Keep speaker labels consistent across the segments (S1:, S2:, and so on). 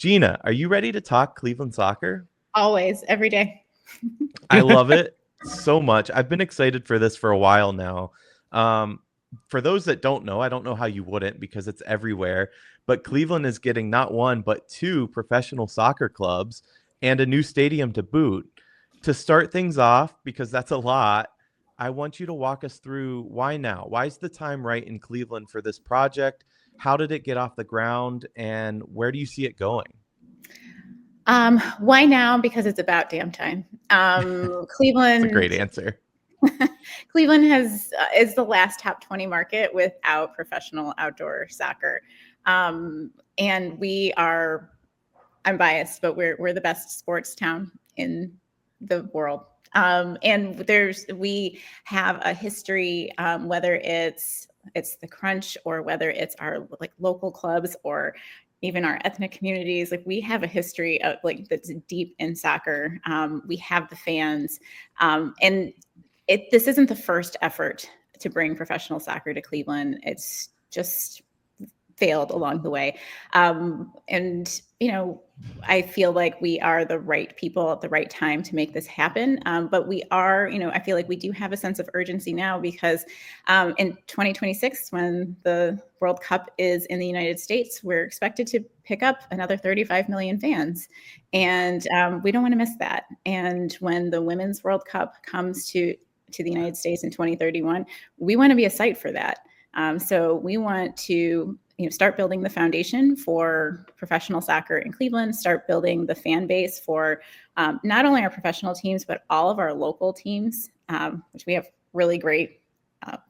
S1: Gina, are you ready to talk Cleveland soccer?
S2: Always, every day.
S1: I love it so much. I've been excited for this for a while now. Um, for those that don't know, I don't know how you wouldn't because it's everywhere, but Cleveland is getting not one, but two professional soccer clubs and a new stadium to boot. To start things off, because that's a lot, I want you to walk us through why now? Why is the time right in Cleveland for this project? How did it get off the ground and where do you see it going?
S2: Why now? Because it's about damn time.
S1: That's a
S2: Cleveland,
S1: great answer.
S2: Cleveland is the last top 20 market without professional outdoor soccer, and we are. I'm biased, but we're the best sports town in the world. And we have a history, whether it's the Crunch or whether it's our like local clubs or even our ethnic communities. Like we have a history of like that's deep in soccer. We have the fans, and this isn't the first effort to bring professional soccer to Cleveland. It's just failed along the way. And, I feel like we are the right people at the right time to make this happen. But we are, I feel like we do have a sense of urgency now because in 2026, when the World Cup is in the United States, we're expected to pick up another 35 million fans. And we don't want to miss that. And when the Women's World Cup comes to the United States in 2031, we want to be a site for that. So we want to start building the foundation for professional soccer in Cleveland, start building the fan base for not only our professional teams, but all of our local teams, which we have really great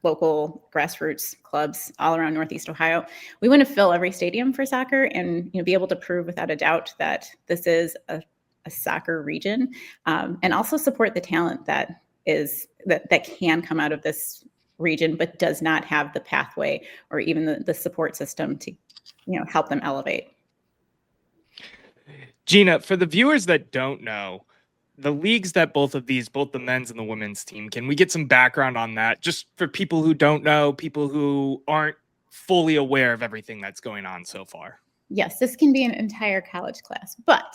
S2: local grassroots clubs all around Northeast Ohio. We want to fill every stadium for soccer and be able to prove without a doubt that this is a soccer region, and also support the talent that can come out of this region, but does not have the pathway or even the support system to, help them elevate.
S3: Gina, for the viewers that don't know, the leagues that both the men's and the women's team, can we get some background on that? Just for people who don't know, people who aren't fully aware of everything that's going on so far.
S2: Yes, this can be an entire college class, but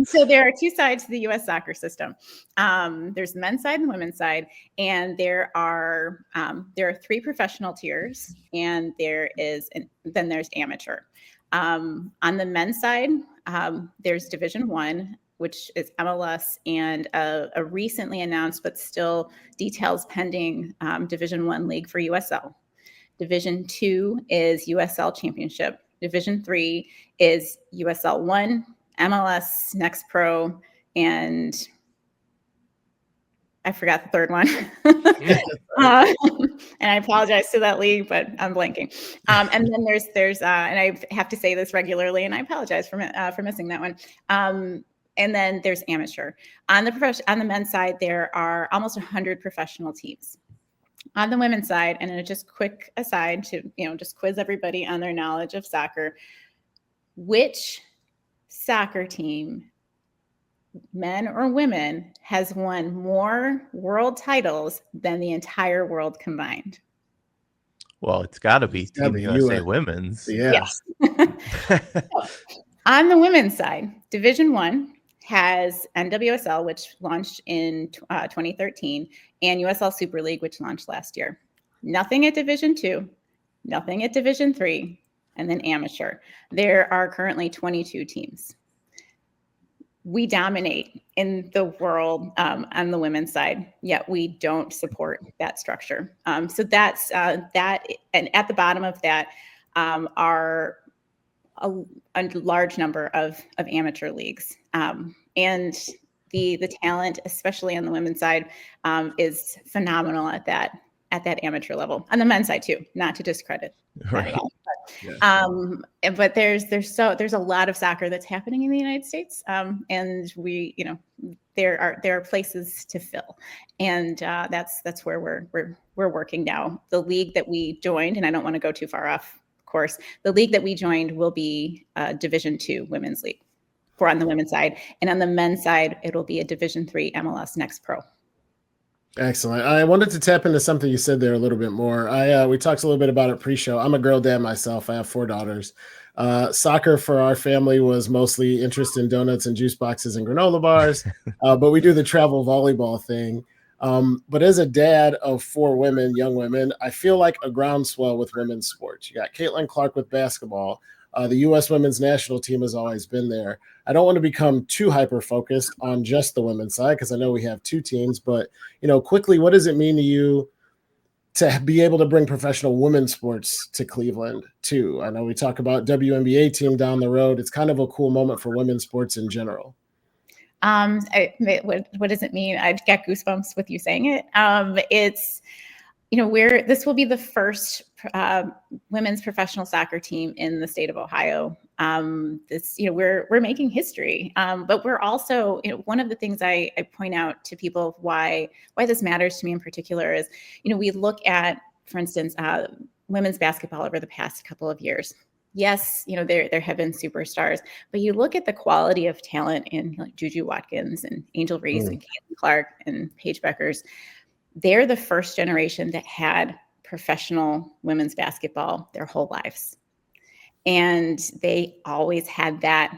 S2: so there are two sides to the U.S. soccer system. There's the men's side and the women's side, and there are three professional tiers, and then there's amateur. On the men's side, there's Division I, which is MLS, and a recently announced but still details pending Division I league for USL. Division II is USL Championship. Division III is USL 1, MLS, Next Pro, and I forgot the third one. And I apologize to that league, but I'm blanking. And then there's and I have to say this regularly, and I apologize for missing that one. And then there's amateur. On the men's side, there are almost 100 professional teams. On the women's side, and a just quick aside to, just quiz everybody on their knowledge of soccer, which soccer team, men or women, has won more world titles than the entire world combined?
S1: Well, it's got to be Team USA Women's.
S2: Yes. So, on the women's side, Division I has NWSL, which launched in 2013, and USL Super League, which launched last year. Nothing at Division II, nothing at Division III, and then amateur. There are currently 22 teams. We dominate in the world on the women's side, yet we don't support that structure. So that's that. And at the bottom of that are a large number of amateur leagues. And the talent, especially on the women's side, is phenomenal at that amateur level. On the men's side too, not to discredit that at all. But there's a lot of soccer that's happening in the United States, and we, there are places to fill, and that's where we're working now. The league that we joined, and I don't want to go too far off course, the league that we joined will be Division II women's league for on the women's side, and on the men's side, it'll be a Division III MLS Next Pro.
S4: Excellent. I wanted to tap into something you said there a little bit more. We talked a little bit about it pre-show. I'm a girl dad myself. I have 4 daughters. Soccer for our family was mostly interest in donuts and juice boxes and granola bars, but we do the travel volleyball thing. But as a dad of 4 women, young women, I feel like a groundswell with women's sports. You got Caitlin Clark with basketball. The U.S. women's national team has always been there. I don't want to become too hyper-focused on just the women's side because I know we have 2 teams, but quickly, what does it mean to you to be able to bring professional women's sports to Cleveland too? I know we talk about WNBA team down the road. It's kind of a cool moment for women's sports in general.
S2: What does it mean? I get goosebumps with you saying it. It's, this will be the first women's professional soccer team in the state of Ohio. We're making history, but we're also, one of the things I point out to people why this matters to me in particular is, we look at, for instance, women's basketball over the past couple of years. Yes, there have been superstars, but you look at the quality of talent in like Juju Watkins and Angel Reese and Caitlin Clark and Paige Beckers. They're the first generation that had professional women's basketball their whole lives. And they always had that,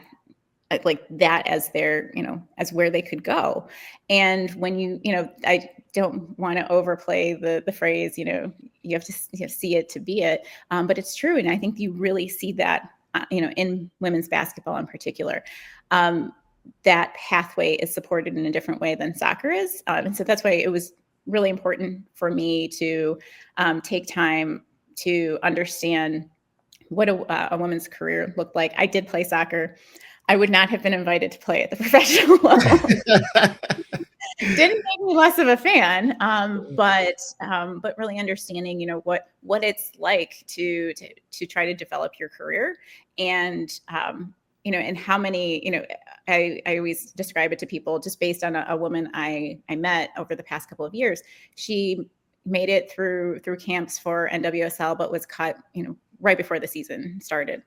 S2: like that as their, as where they could go. And when I don't want to overplay the phrase, you have to see it to be it. But it's true. And I think you really see that, in women's basketball in particular. That pathway is supported in a different way than soccer is. And so that's why it was really important for me to take time to understand what a woman's career looked like. I did play soccer. I would not have been invited to play at the professional level. Didn't make me less of a fan, but really understanding, what it's like to try to develop your career, and and how many, I always describe it to people just based on a woman I met over the past couple of years. She made it through camps for NWSL, but was cut, right before the season started.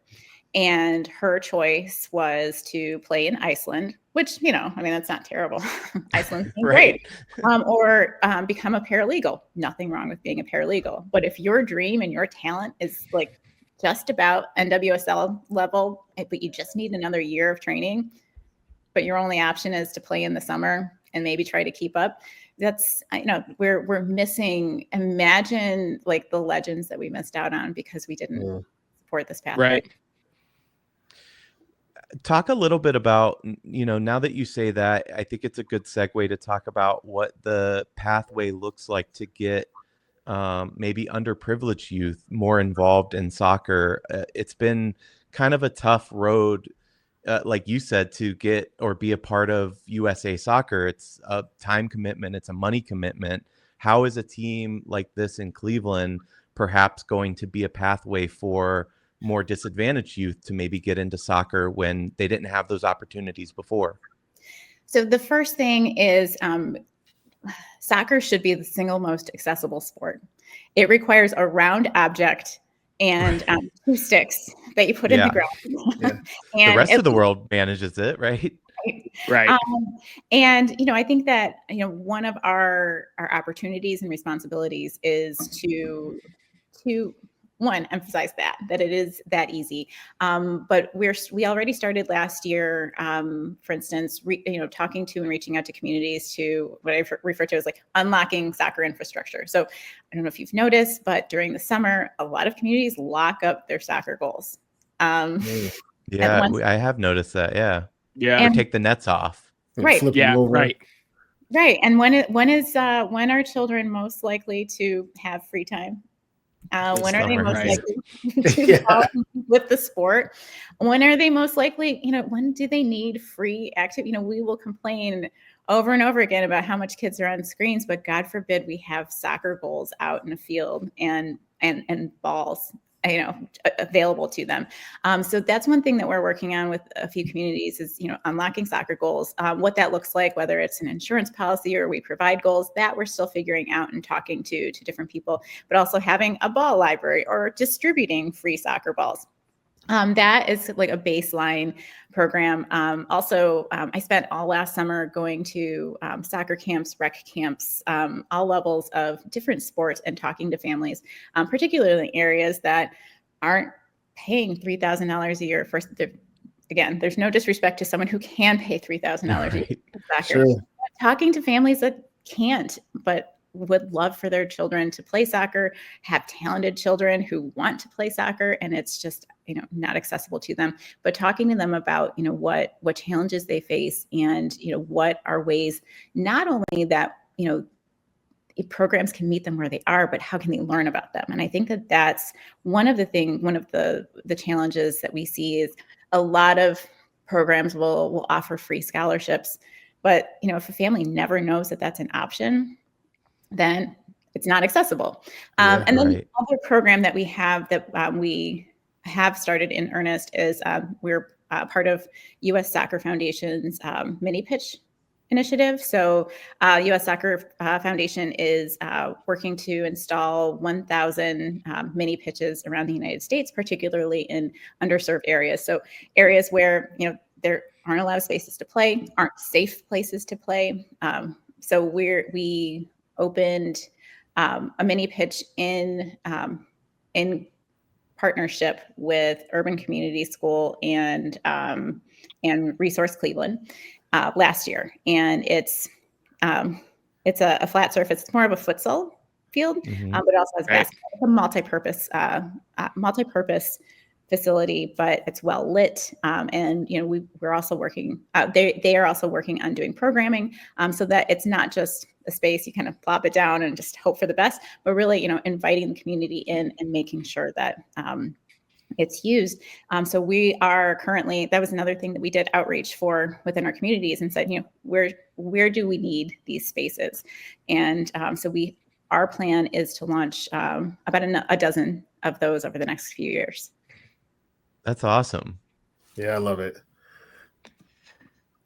S2: And her choice was to play in Iceland, which, that's not terrible. Iceland's great. Or become a paralegal. Nothing wrong with being a paralegal. But if your dream and your talent is like just about NWSL level, but you just need another year of training, but your only option is to play in the summer and maybe try to keep up, that's, we're missing, imagine like the legends that we missed out on because we didn't support this pathway.
S3: Right.
S1: Talk a little bit about, now that you say that, I think it's a good segue to talk about what the pathway looks like to get maybe underprivileged youth more involved in soccer. It's been kind of a tough road, like you said, to get or be a part of USA Soccer. It's a time commitment. It's a money commitment. How is a team like this in Cleveland perhaps going to be a pathway for more disadvantaged youth to maybe get into soccer when they didn't have those opportunities before?
S2: So the first thing is soccer should be the single most accessible sport. It requires a round object and 2 sticks that you put in the ground. And
S1: the rest of the world manages it, right?
S3: Right.
S2: And, I think that, one of our opportunities and responsibilities is to one, emphasize that it is that easy. But we already started last year, for instance, talking to and reaching out to communities to what I refer to as like unlocking soccer infrastructure. So I don't know if you've noticed, but during the summer, a lot of communities lock up their soccer goals.
S1: I have noticed that.
S3: Yeah.
S1: Or take the nets off.
S2: Right.
S3: Yeah. Right.
S2: Right. And when are children most likely to have free time? When are they most likely to fall with the sport? When are they most likely, when do they need free activity? We will complain over and over again about how much kids are on screens, but God forbid we have soccer goals out in the field and balls, available to them. So that's one thing that we're working on with a few communities is, unlocking soccer goals. What that looks like, whether it's an insurance policy or we provide goals, that we're still figuring out and talking to different people, but also having a ball library or distributing free soccer balls. That is like a baseline program. I spent all last summer going to soccer camps, rec camps, all levels of different sports, and talking to families, particularly in areas that aren't paying $3,000 a year for. Again, there's no disrespect to someone who can pay $3,000 a year for soccer.
S4: Sure.
S2: Talking to families that can't, but would love for their children to play soccer, have talented children who want to play soccer, and it's just, not accessible to them. But talking to them about, what challenges they face, and, what are ways not only that, programs can meet them where they are, but how can they learn about them? And I think that that's one of the challenges that we see is a lot of programs will offer free scholarships, but if a family never knows that that's an option, then it's not accessible. And then the other program that we have started in earnest is we're part of U.S. Soccer Foundation's mini pitch initiative. So U.S. Soccer Foundation is working to install 1,000 mini pitches around the United States, particularly in underserved areas. So areas where there aren't a lot of spaces to play, aren't safe places to play. So we opened a mini pitch in partnership with Urban Community School and Resource Cleveland last year, and it's a flat surface. It's more of a futsal field, but it also has basketball. It's a multi-purpose facility, but it's well lit. And we're also working. They are also working on doing programming, so that it's not just a space you kind of plop it down and just hope for the best, but really inviting the community in and making sure that it's used. So we are currently, that was another thing that we did outreach for within our communities and said, where do we need these spaces? And our plan is to launch about a dozen of those over the next few years.
S1: That's awesome.
S4: Yeah, I love it.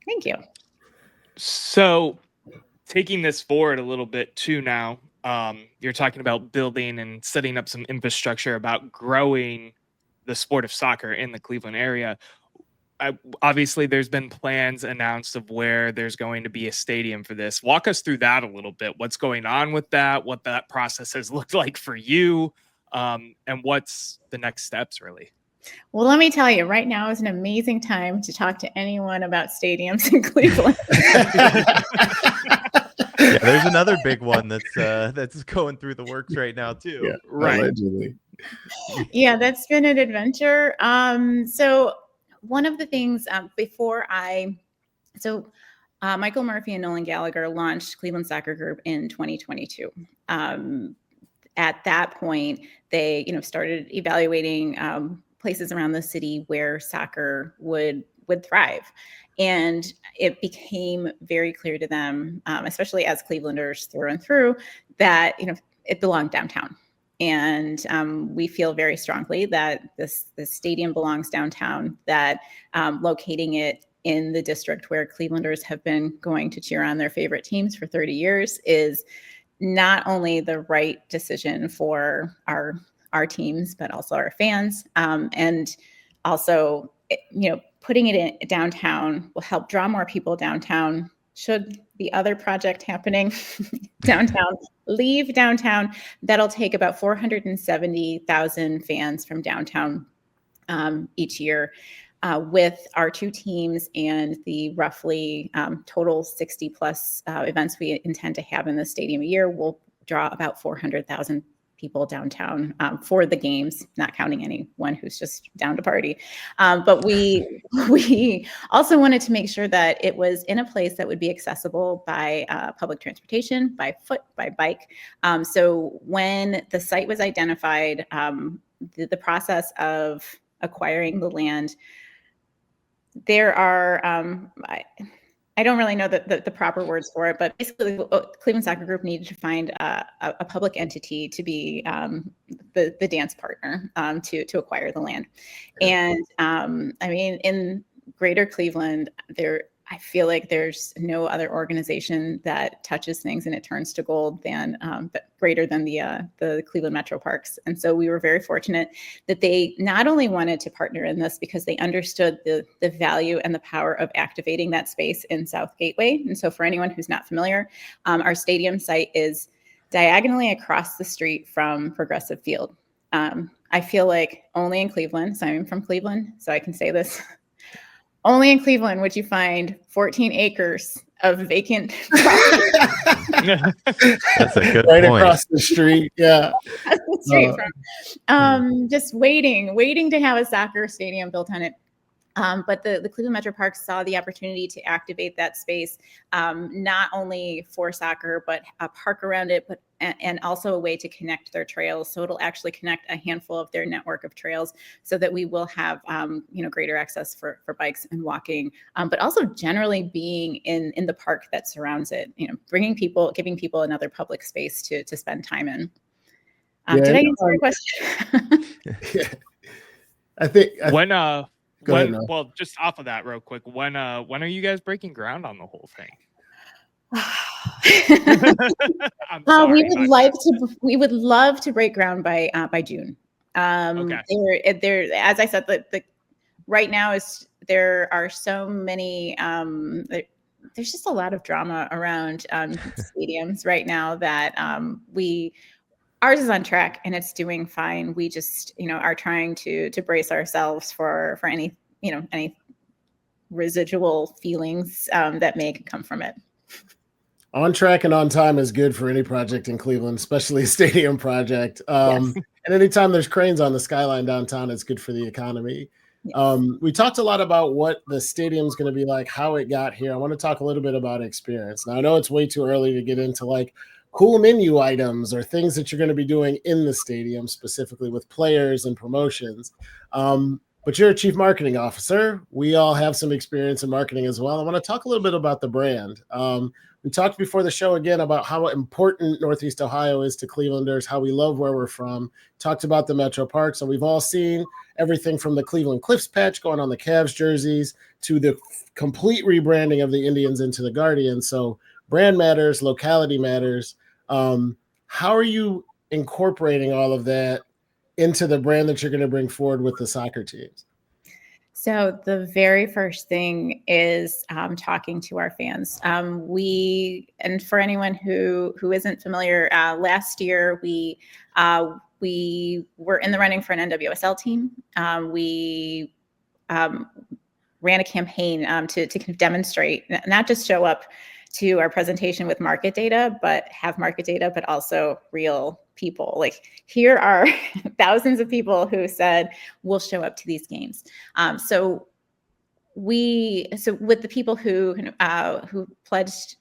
S2: Thank you.
S3: So taking this forward a little bit too now, you're talking about building and setting up some infrastructure about growing the sport of soccer in the Cleveland area. Obviously, there's been plans announced of where there's going to be a stadium for this. Walk us through that a little bit. What's going on with that? What that process has looked like for you? And what's the next steps, really?
S2: Well, let me tell you, right now is an amazing time to talk to anyone about stadiums in Cleveland.
S1: Yeah, there's another big one that's going through the works right now too.
S4: Yeah,
S3: right.
S4: Allegedly.
S2: Yeah, that's been an adventure. So one of the things Michael Murphy and Nolan Gallagher launched Cleveland Soccer Group in 2022. At that point, they started evaluating places around the city where soccer would thrive. And it became very clear to them, especially as Clevelanders through and through, that it belonged downtown. And we feel very strongly that this stadium belongs downtown, that locating it in the district where Clevelanders have been going to cheer on their favorite teams for 30 years is not only the right decision for our teams, but also our fans. And also, putting it in downtown will help draw more people downtown. Should the other project happening downtown leave downtown, that'll take about 470,000 fans from downtown each year. With our two teams and the roughly total 60 plus events we intend to have in the stadium a year, we'll draw about 400,000 people downtown for the games, not counting anyone who's just down to party. But we also wanted to make sure that it was in a place that would be accessible by public transportation, by foot, by bike. So when the site was identified, the process of acquiring the land, there are, I don't really know the proper words for it, but basically Cleveland Soccer Group needed to find a public entity to be the dance partner to acquire the land. And I mean, in greater Cleveland, I feel like there's no other organization that touches things and it turns to gold than greater than the Cleveland Metro Parks. And so we were very fortunate that they not only wanted to partner in this because they understood the value and the power of activating that space in South Gateway. And so for anyone who's not familiar, our stadium site is diagonally across the street from Progressive Field. I feel like only in Cleveland, so I'm from Cleveland, so I can say this. Only in Cleveland would you find 14 acres of vacant property.
S1: That's a good
S4: right
S1: point.
S4: across the street. Yeah.
S2: Across the street from, just waiting to have a soccer stadium built on it. But the Cleveland Metro Parks saw the opportunity to activate that space, not only for soccer, but a park around it, but and also a way to connect their trails. So it'll actually connect a handful of their network of trails so that we will have, greater access for bikes and walking, but also generally being in the park that surrounds it, giving people another public space to spend time in. Did I answer your question?
S4: Yeah. I think
S3: well, just off of that real quick, when are you guys breaking ground on the whole thing? I'm sorry,
S2: we would love to break ground by June.
S3: Okay.
S2: There, as I said, the right now there are so many, there's just a lot of drama around stadiums right now that ours is on track and it's doing fine. We just, are trying to brace ourselves for any residual feelings that may come from it.
S4: On track and on time is good for any project in Cleveland, especially a stadium project.
S2: Yes.
S4: And anytime there's cranes on the skyline downtown, it's good for the economy. Yes. We talked a lot about what the stadium's going to be like, how it got here. I want to talk a little bit about experience. Now, I know it's way too early to get into like cool menu items or things that you're going to be doing in the stadium, specifically with players and promotions. But you're a chief marketing officer. We all have some experience in marketing as well. I want to talk a little bit about the brand. We talked before the show again about how important Northeast Ohio is to Clevelanders, how we love where we're from. Talked about the Metro Parks, and we've all seen everything from the Cleveland Cliffs patch going on the Cavs jerseys to the complete rebranding of the Indians into the Guardians. So brand matters, locality matters. How are you incorporating all of that into the brand that you're going to bring forward with the soccer teams?
S2: So the very first thing is talking to our fans. And for anyone who isn't familiar, last year we were in the running for an NWSL team. We ran a campaign to kind of demonstrate, not just show up to our presentation with market data, but have market data, but also real people. Like, here are thousands of people who said, we'll show up to these games. So with the people who pledged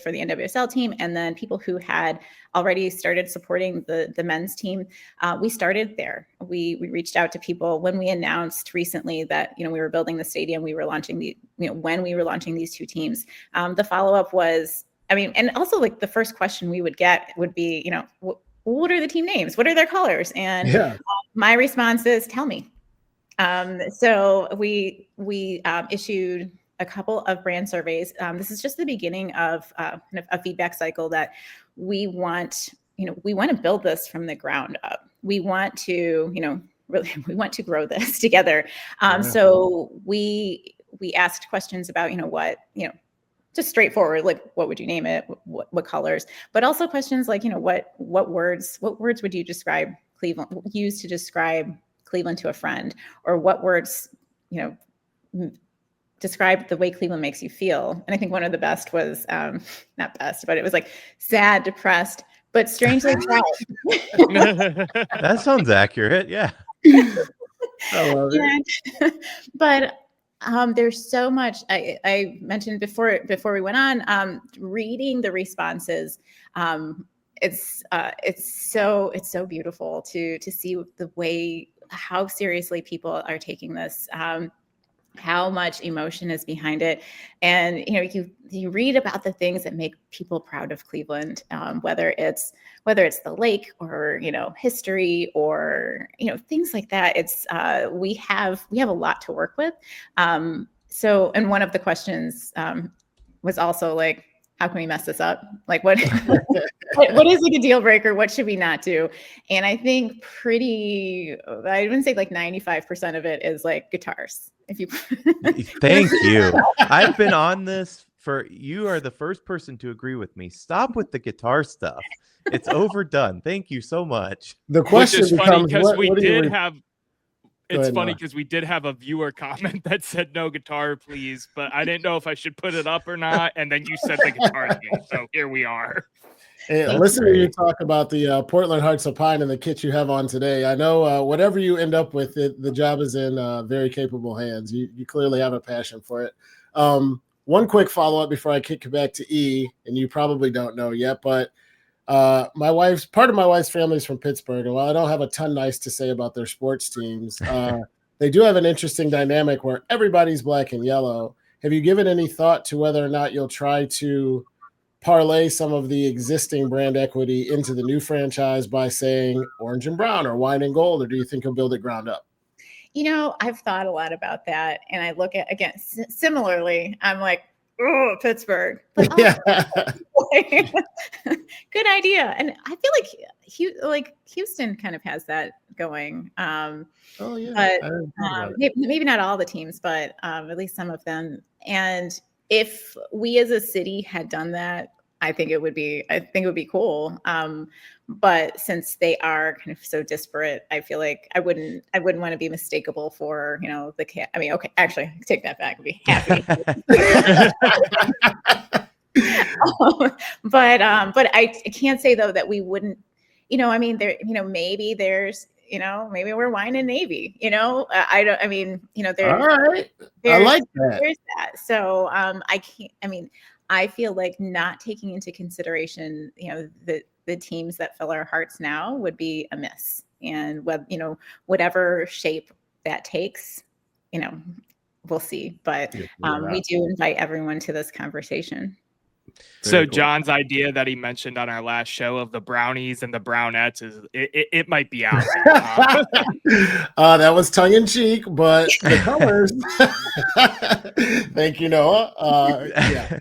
S2: for the NWSL team, and then people who had already started supporting the men's team, we started there. We reached out to people when we announced recently that we were building the stadium. We were launching when we were launching these two teams. The follow-up was, and also like the first question we would get would be, what are the team names? What are their colors? And my response is, tell me. So we issued a couple of brand surveys. This is just the beginning of kind of a feedback cycle that we want to build this from the ground up. We want to, we want to grow this together. So we asked questions about, just straightforward, like, what would you name it? What colors? But also questions like, what words would you describe Cleveland, use to describe Cleveland to a friend? Or what words, describe the way Cleveland makes you feel? And I think one of the best was, not best, but it was like sad, depressed, but strangely proud.
S1: That sounds accurate. Yeah.
S4: I love it.
S2: But there's so much I mentioned before we went on, reading the responses. It's so beautiful to see the way, how seriously people are taking this, how much emotion is behind it. And you read about the things that make people proud of Cleveland, whether it's the lake or history or things like that. It's we have a lot to work with. So, and one of the questions was also like, how can we mess this up? Like what what is like a deal breaker? What should we not do? And I think I wouldn't say like 95% of it is like guitars. If you
S1: Thank you. I've been on this you are the first person to agree with me. Stop with the guitar stuff. It's overdone. Thank you so much.
S4: The
S3: Which
S4: question
S3: is funny
S4: becomes,
S3: because we
S4: what do you
S3: did
S4: re-
S3: have.
S4: Go
S3: It's
S4: ahead,
S3: funny
S4: Noah.
S3: because we did have a viewer comment that said no guitar, please, but I didn't know if I should put it up or not. And then you said the guitar thing, so here we are.
S4: Hey,
S2: Thank
S4: listen to you
S1: great.
S4: talk about the Portland Hearts of Pine and the kit you have on today. I know whatever you end up with, the job is in very capable hands. You clearly have a passion for it. One quick follow-up before I kick it back to E, and you probably don't know yet, but part of my wife's family is from Pittsburgh, and while I don't have a ton nice to say about their sports teams, they do have an interesting dynamic where everybody's black and yellow. Have you given any thought to whether or not you'll try to parlay some of the existing brand equity into the new franchise by saying orange and brown or wine and gold, or do you think you'll build it ground up?
S2: I've thought a lot about that, and I look at again similarly. I'm like, oh, Pittsburgh, but
S4: Yeah.
S2: good idea. And I feel like Houston kind of has that going.
S4: Oh yeah.
S2: But maybe not all the teams, but at least some of them. And if we as a city had done that, I think it would be cool. But since they are kind of so disparate, I feel like I wouldn't want to be mistakable for, the cat. I mean, okay, actually take that back. I'd be happy. But I can't say though that we wouldn't, I mean, there, maybe there's, maybe we're wine and navy, I don't, I mean, there's,
S4: all right. I like that.
S2: There's that. So I can't, I mean, I feel like not taking into consideration, the teams that fill our hearts now would be a miss. And whatever shape that takes, we'll see. But we do invite everyone to this conversation.
S3: So John's idea that he mentioned on our last show of the brownies and the brownettes it might be out.
S4: That was tongue in cheek, but the colors. Thank you, Noah.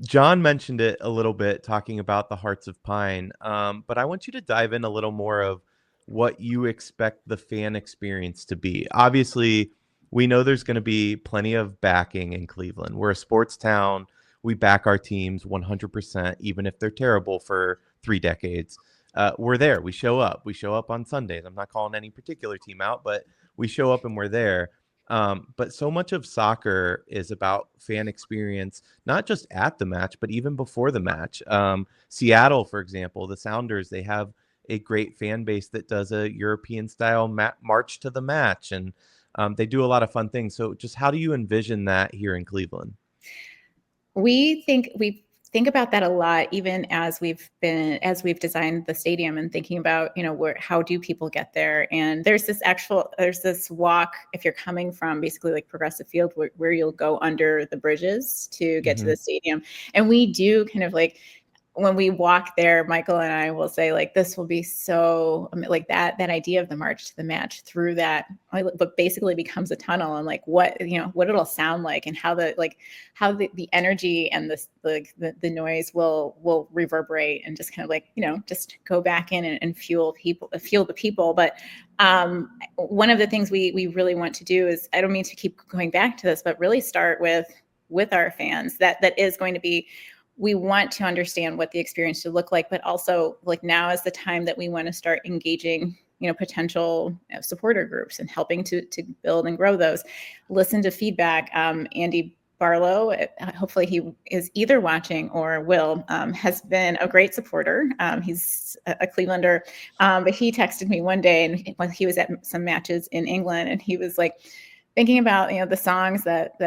S1: John mentioned it a little bit, talking about the Hearts of Pine. But I want you to dive in a little more of what you expect the fan experience to be. Obviously, we know there's going to be plenty of backing in Cleveland. We're a sports town. We back our teams 100%, even if they're terrible for 3 decades. We're there. We show up. We show up on Sundays. I'm not calling any particular team out, but we show up and we're there. But so much of soccer is about fan experience, not just at the match, but even before the match. Seattle, for example, the Sounders, they have a great fan base that does a European style march to the match. And they do a lot of fun things. So just how do you envision that here in Cleveland?
S2: We think about that a lot, even as we've designed the stadium and thinking about, how do people get there? And there's this walk, if you're coming from basically like Progressive Field, where you'll go under the bridges to get to the stadium. And we do kind of like, when we walk there, Michael and I will say like, this will be so like that idea of the march to the match through that, but basically becomes a tunnel, and like what it'll sound like, and how the energy and the noise will reverberate, and just kind of like, just go back in and fuel the people. But one of the things we really want to do is, I don't mean to keep going back to this, but really start with our fans. That is going to be, we want to understand what the experience should look like, but also like now is the time that we want to start engaging, potential supporter groups and helping to build and grow those. Listen to feedback. Andy Barlow, hopefully he is either watching or will, has been a great supporter. He's a Clevelander, but he texted me one day, and when he was at some matches in England, and he was like thinking about, the songs that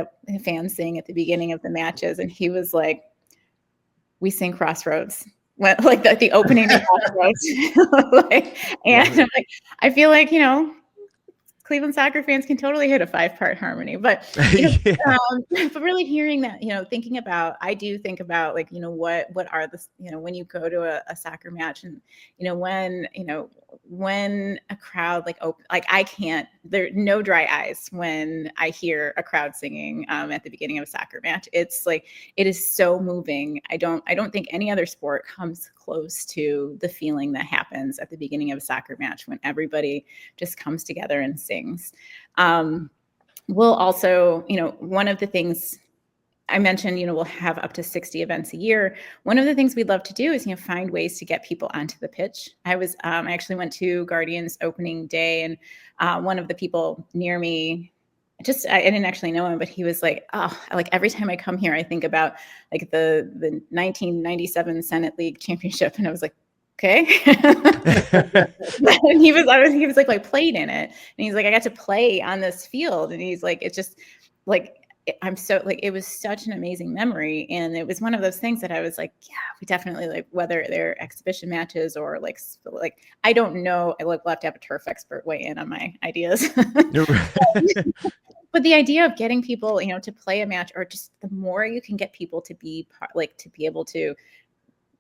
S2: fans sing at the beginning of the matches. And he was like, we sing Crossroads, like the opening of Crossroads. And I feel like, Cleveland soccer fans can totally hit a 5-part harmony, but but really hearing that, thinking about, I do think about like, what are the, when you go to a soccer match, and when a crowd like I can't there no dry eyes when I hear a crowd singing at the beginning of a soccer match. It's like, it is so moving. I don't think any other sport comes close to the feeling that happens at the beginning of a soccer match when everybody just comes together and sings. We'll also, one of the things I mentioned, we'll have up to 60 events a year. One of the things we'd love to do is, find ways to get people onto the pitch. I actually went to Guardians opening day, and one of the people near me, I didn't actually know him, but he was like, oh, like every time I come here, I think about like the 1997 Senate League Championship. And I was like, okay. And he was like played in it. And he's like, I got to play on this field. And he's like, it's just like, I'm so like, it was such an amazing memory. And it was one of those things that I was like, yeah, we definitely, like, whether they're exhibition matches or like, I don't know. We'll have to have a turf expert weigh in on my ideas. But the idea of getting people, to play a match, or just the more you can get people to be to be able to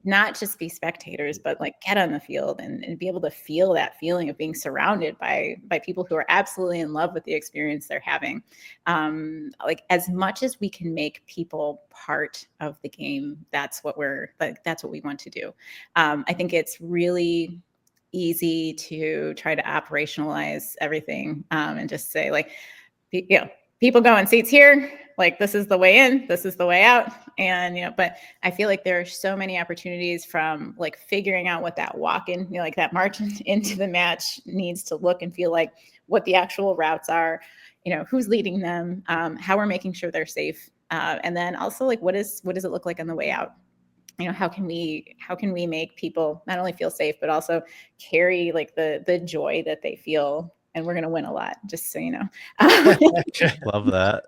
S2: not just be spectators, but like get on the field and be able to feel that feeling of being surrounded by people who are absolutely in love with the experience they're having. Like, as much as we can make people part of the game, that's what we want to do. I think it's really easy to try to operationalize everything and just say, like, people go in seats here, like, this is the way in, this is the way out. And, but I feel like there are so many opportunities, from like figuring out what that walk-in, like that march into the match needs to look and feel like, what the actual routes are, who's leading them, how we're making sure they're safe. And then also, like, what does it look like on the way out? How can we make people not only feel safe, but also carry like the joy that they feel. And we're going to win a lot, just so you know.
S1: Love that.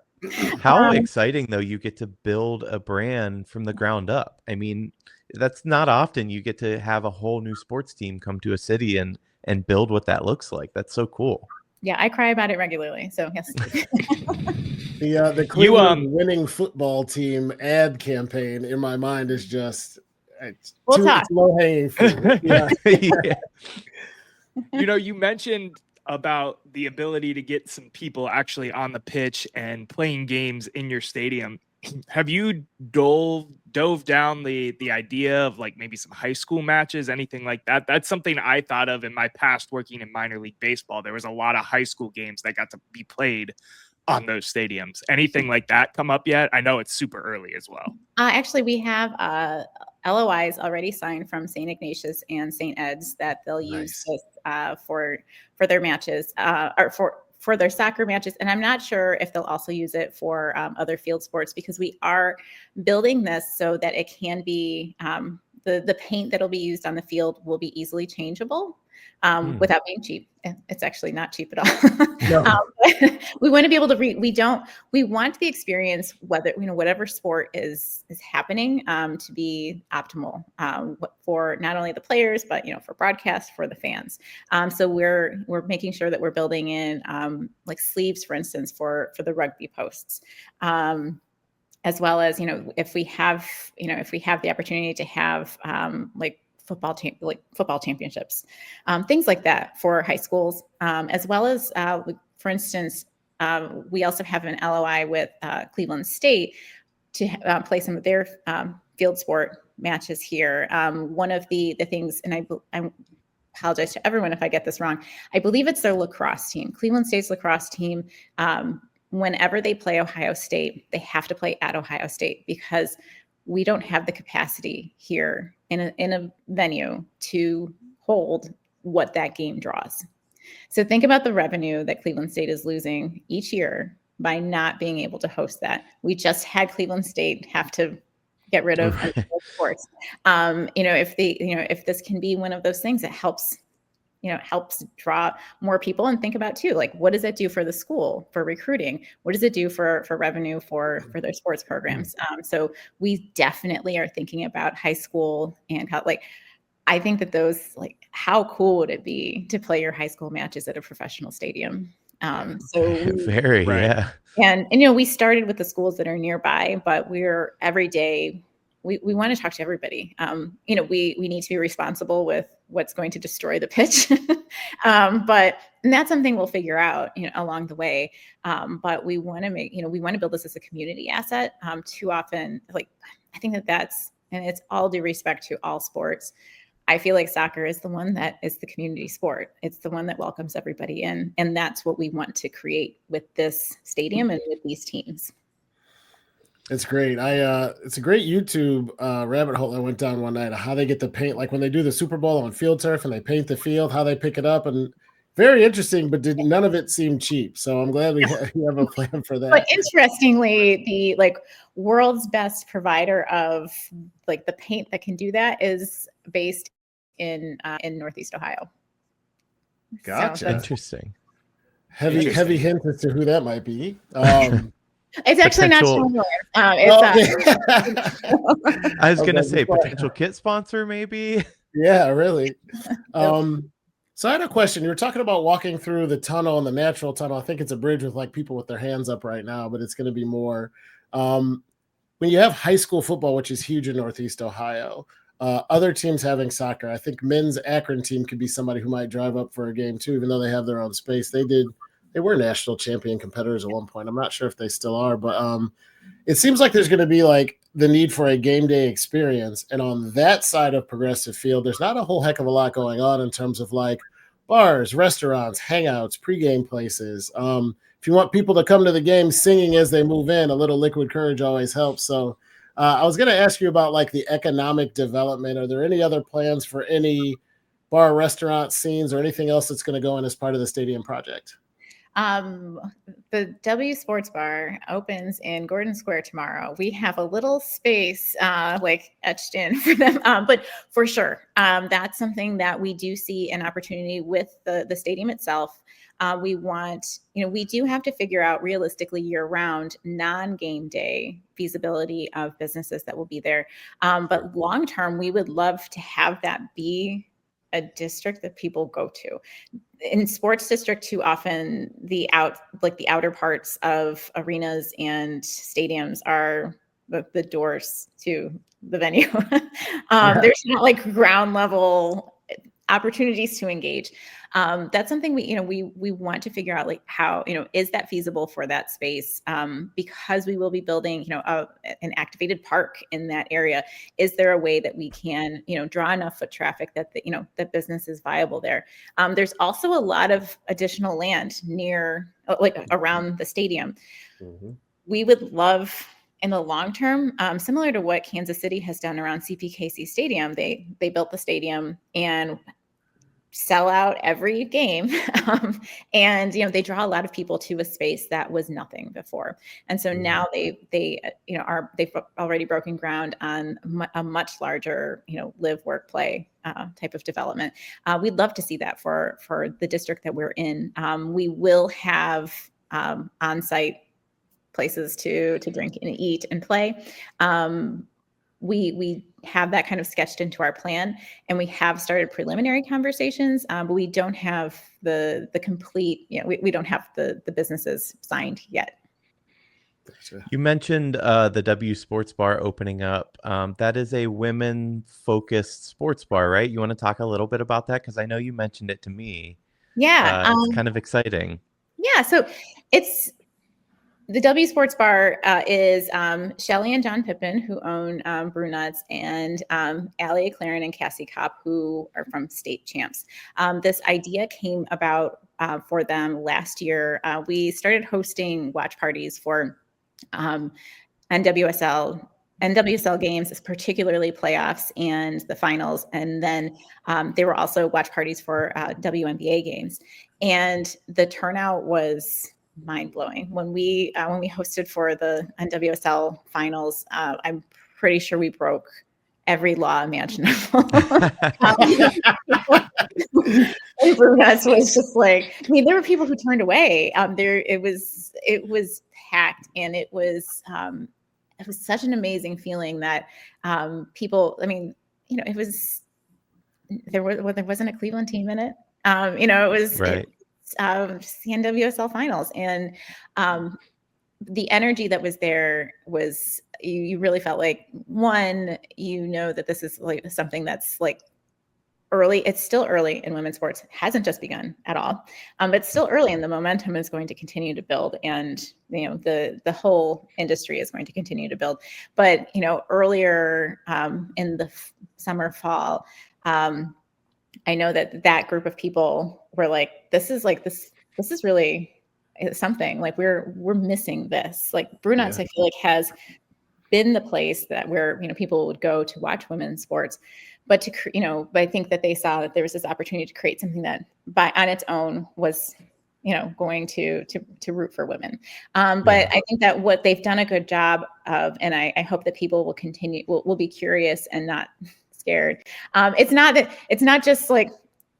S1: How exciting, though, you get to build a brand from the ground up. I mean, that's not often you get to have a whole new sports team come to a city and build what that looks like. That's so cool.
S2: Yeah, I cry about it regularly. So yes.
S4: The Cleveland winning football team ad campaign in my mind is just low hanging fruit. Yeah.
S1: Yeah.
S3: You mentioned about the ability to get some people actually on the pitch and playing games in your stadium. Have you dove down the idea of like maybe some high school matches, anything like that? That's something I thought of in my past working in minor league baseball. There was a lot of high school games that got to be played on those stadiums. Anything like that come up yet? I know it's super early as well.
S2: Actually, we have LOIs already signed from St. Ignatius and St. Ed's that they'll use this for their matches, or for their soccer matches. And I'm not sure if they'll also use it for other field sports, because we are building this so that it can be, the paint that'll be used on the field will be easily changeable. Without being cheap. It's actually not cheap at all.
S4: No.
S2: We want to be able to we want the experience, whether, whatever sport is happening, to be optimal for not only the players, but, for broadcast, for the fans. So we're making sure that we're building in like sleeves, for instance, for the rugby posts. As well as, if we have the opportunity to have like football championships, things like that for high schools, as well as, for instance, we also have an LOI with Cleveland State to play some of their field sport matches here. One of the things, and I apologize to everyone if I get this wrong, I believe it's their lacrosse team, Cleveland State's lacrosse team. Whenever they play Ohio State, they have to play at Ohio State, because we don't have the capacity here in a venue to hold what that game draws. So think about the revenue that Cleveland State is losing each year by not being able to host that. We just had Cleveland State have to get rid of sports. If this can be one of those things that helps draw more people, and think about too, like, what does it do for the school, for recruiting? What does it do for revenue for their sports programs? So we definitely are thinking about high school, and how, like, I think that those, like, how cool would it be to play your high school matches at a professional stadium?
S1: Yeah.
S2: And we started with the schools that are nearby, but we're every day we want to talk to everybody. We need to be responsible with what's going to destroy the pitch. But and that's something we'll figure out, along the way. But we want to we want to build this as a community asset. Too often, I think that's, and it's all due respect to all sports, I feel like soccer is the one that is the community sport. It's the one that welcomes everybody in. And that's what we want to create with this stadium and with these teams.
S4: It's great. It's a great YouTube rabbit hole I went down one night of how they get the paint, like when they do the Super Bowl on field turf and they paint the field, how they pick it up, and very interesting, but none of it seemed cheap. So I'm glad we have a plan for that.
S2: But interestingly, the world's best provider of the paint that can do that is based in Northeast Ohio.
S4: Gotcha.
S2: So
S1: Interesting.
S4: Heavy hint as to who that might be.
S2: It's actually not Sean
S1: I was gonna say potential kit sponsor, maybe.
S4: Yeah, really. So I had a question. You were talking about walking through the tunnel and the natural tunnel. I think it's a bridge with people with their hands up right now, but it's going to be more. When you have high school football, which is huge in Northeast Ohio, other teams having soccer, I think men's Akron team could be somebody who might drive up for a game too, even though they have their own space. They were national champion competitors at one point. I'm not sure if they still are, but it seems like there's going to be the need for a game day experience. And on that side of Progressive Field, there's not a whole heck of a lot going on in terms of bars, restaurants, hangouts, pregame places. If you want people to come to the game singing as they move in, a little liquid courage always helps. So I was going to ask you about the economic development. Are there any other plans for any bar, restaurant scenes or anything else that's going to go in as part of the stadium project?
S2: The W Sports Bar opens in Gordon Square tomorrow. We have a little space etched in for them, but for sure, that's something that we do see an opportunity with the stadium itself. We want, we do have to figure out realistically year-round non-game day feasibility of businesses that will be there. But long-term, we would love to have that be a district that people go to. In sports district, too often the outer parts of arenas and stadiums are the doors to the venue. There's not ground level opportunities to engage. That's something we want to figure out how, is that feasible for that space? Because we will be building, an activated park in that area. Is there a way that we can, draw enough foot traffic that that business is viable there? There's also a lot of additional land near, around the stadium.
S4: Mm-hmm.
S2: We would love, in the long term, similar to what Kansas City has done around CPKC Stadium, they built the stadium and sell out every game. And, they draw a lot of people to a space that was nothing before. And so now they've already broken ground on a much larger, live, work, play type of development. We'd love to see that for the district that we're in. We will have on-site places to drink and eat and play. We have that kind of sketched into our plan, and we have started preliminary conversations, but we don't have the complete, we don't have the businesses signed yet.
S4: Gotcha.
S1: You mentioned the W Sports Bar opening up. That is a women-focused sports bar, right? You want to talk a little bit about that? Because I know you mentioned it to me.
S2: Yeah.
S1: It's kind of exciting.
S2: Yeah, so it's the W Sports Bar is Shelly and John Pippin, who own Brew Nuts, and Allie Claren and Cassie Kopp, who are from state champs. This idea came about for them last year. We started hosting watch parties for NWSL games, particularly playoffs and the finals. And then they were also watch parties for WNBA games. And the turnout was mind-blowing. When we hosted for the NWSL finals, I'm pretty sure we broke every law imaginable. Brunettes was just there were people who turned away. It was packed, and it was such an amazing feeling that people, it was, there wasn't a Cleveland team in it. It was
S1: right.
S2: The NWSL finals, and the energy that was there was you really felt like, one, that this is like something that's like early. It's still early in women's sports. It hasn't just begun at all, but still early, and the momentum is going to continue to build, and the whole industry is going to continue to build. But earlier in the summer, fall, I know that group of people were like, this is really something. Like we're missing this. Like Brunettes, I feel like has been the place that where people would go to watch women's sports. But but I think that they saw that there was this opportunity to create something that on its own was, going to root for women. But I think that what they've done a good job of, and I hope that people will continue, will be curious and not scared. It's not just like,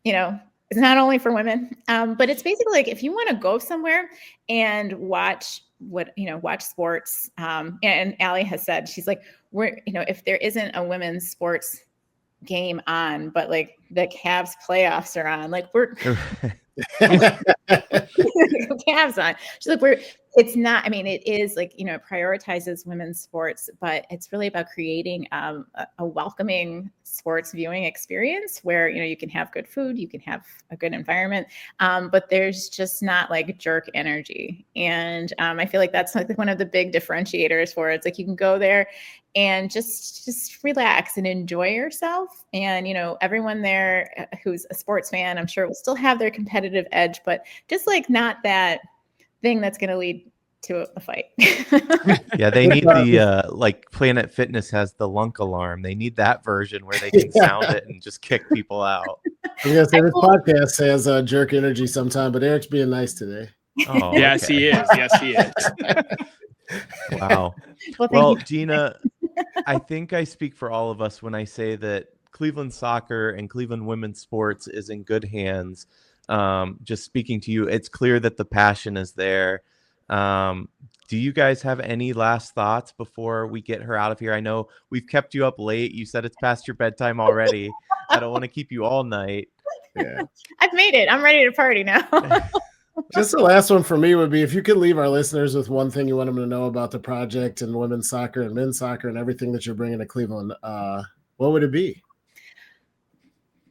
S2: it's not only for women, but it's basically like if you want to go somewhere and watch sports. And Allie has said, she's like, if there isn't a women's sports game on, but like the Cavs playoffs are on, like we're Cavs on. She's like, it's not, I mean, it is like, it prioritizes women's sports, but it's really about creating a welcoming sports viewing experience where, you can have good food, you can have a good environment, but there's just not like jerk energy. And I feel like that's like one of the big differentiators for it. It's like you can go there and just relax and enjoy yourself. And, everyone there who's a sports fan, I'm sure will still have their competitive edge, but just like not that thing that's going to lead to a fight.
S1: Yeah, they need the like Planet Fitness has the lunk alarm. They need that version where they can sound it and just kick people out.
S4: I was gonna say this podcast has jerk energy sometime, but Eric's being nice today.
S1: Oh,
S3: yes,
S1: okay.
S3: he is. Yes, he is.
S1: Wow. Well, Gina, I think I speak for all of us when I say that Cleveland soccer and Cleveland women's sports is in good hands. Just speaking to you, it's clear that the passion is there. Do you guys have any last thoughts before we get her out of here? I know we've kept you up late. You said it's past your bedtime already. I don't want to keep you all night.
S4: Yeah.
S2: I've made it. I'm ready to party now.
S4: Just the last one for me would be if you could leave our listeners with one thing you want them to know about the project and women's soccer and men's soccer and everything that you're bringing to Cleveland, what would it be?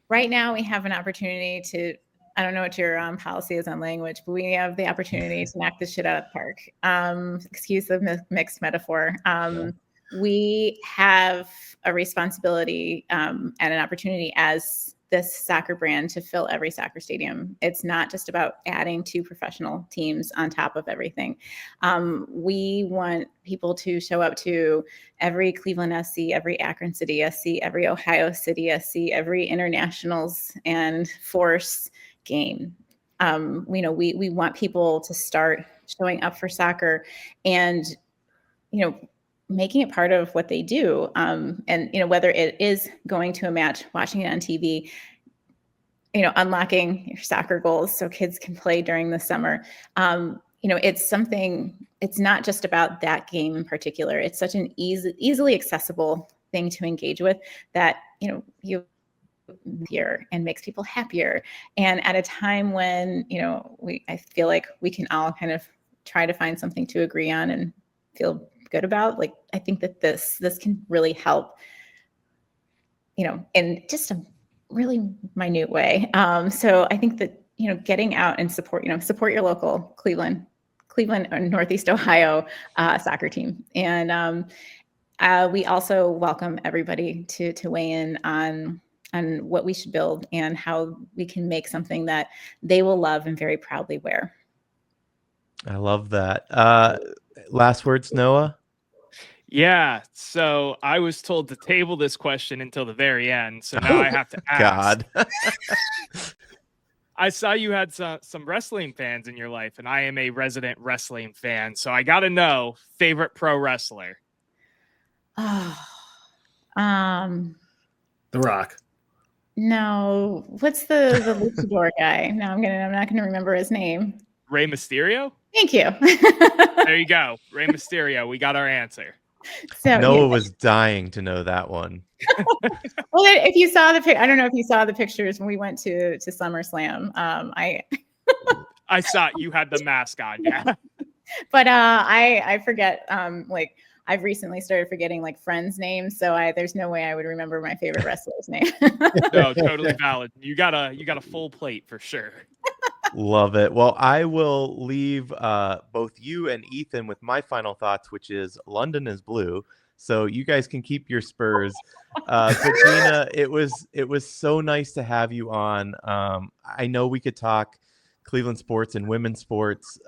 S4: Right
S2: now, we have an opportunity to, I don't know what your policy is on language, but we have the opportunity to knock this shit out of the park. Excuse the mixed metaphor. We have a responsibility and an opportunity as this soccer brand to fill every soccer stadium. It's not just about adding 2 professional teams on top of everything. We want people to show up to every Cleveland SC, every Akron City SC, every Ohio City SC, every Internationals and Force game. We want people to start showing up for soccer and, making it part of what they do. And, whether it is going to a match, watching it on TV, unlocking your soccer goals so kids can play during the summer. It's not just about that game in particular. It's such an easily accessible thing to engage with that, you here and makes people happier. And at a time when, I feel like we can all kind of try to find something to agree on and feel good about. Like, I think that this can really help, in just a really minute way. So I think that, getting out and support your local Cleveland or Northeast Ohio soccer team. And we also welcome everybody to weigh in on what we should build and how we can make something that they will love and very proudly wear.
S1: I love that. Last words, Noah?
S3: Yeah, so I was told to table this question until the very end, so now I have to ask.
S1: God.
S3: I saw you had some wrestling fans in your life, and I am a resident wrestling fan, so I got to know, favorite pro wrestler?
S4: The Rock.
S2: No, what's the luchador guy? No, I'm not gonna remember his name.
S3: Rey Mysterio?
S2: Thank you.
S3: There you go. Rey Mysterio. We got our answer.
S2: So
S1: Noah was dying to know that one.
S2: Well, if you saw I don't know if you saw the pictures when we went to SummerSlam. I
S3: saw you had the mask on, yeah.
S2: But I forget. I've recently started forgetting like friends' names, so there's no way I would remember my favorite wrestler's name.
S3: No, totally valid. You got a full plate for sure.
S1: Love it. Well, I will leave both you and Ethan with my final thoughts, which is London is blue. So you guys can keep your Spurs. But Gina, it was so nice to have you on. I know we could talk Cleveland sports and women's sports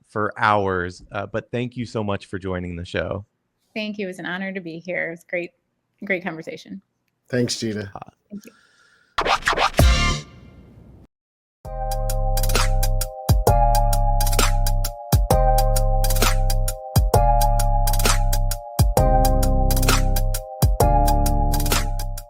S1: for hours, but thank you so much for joining the show.
S2: Thank you. It was an honor to be here. It was great conversation.
S4: Thanks, Gina.
S2: Thank you.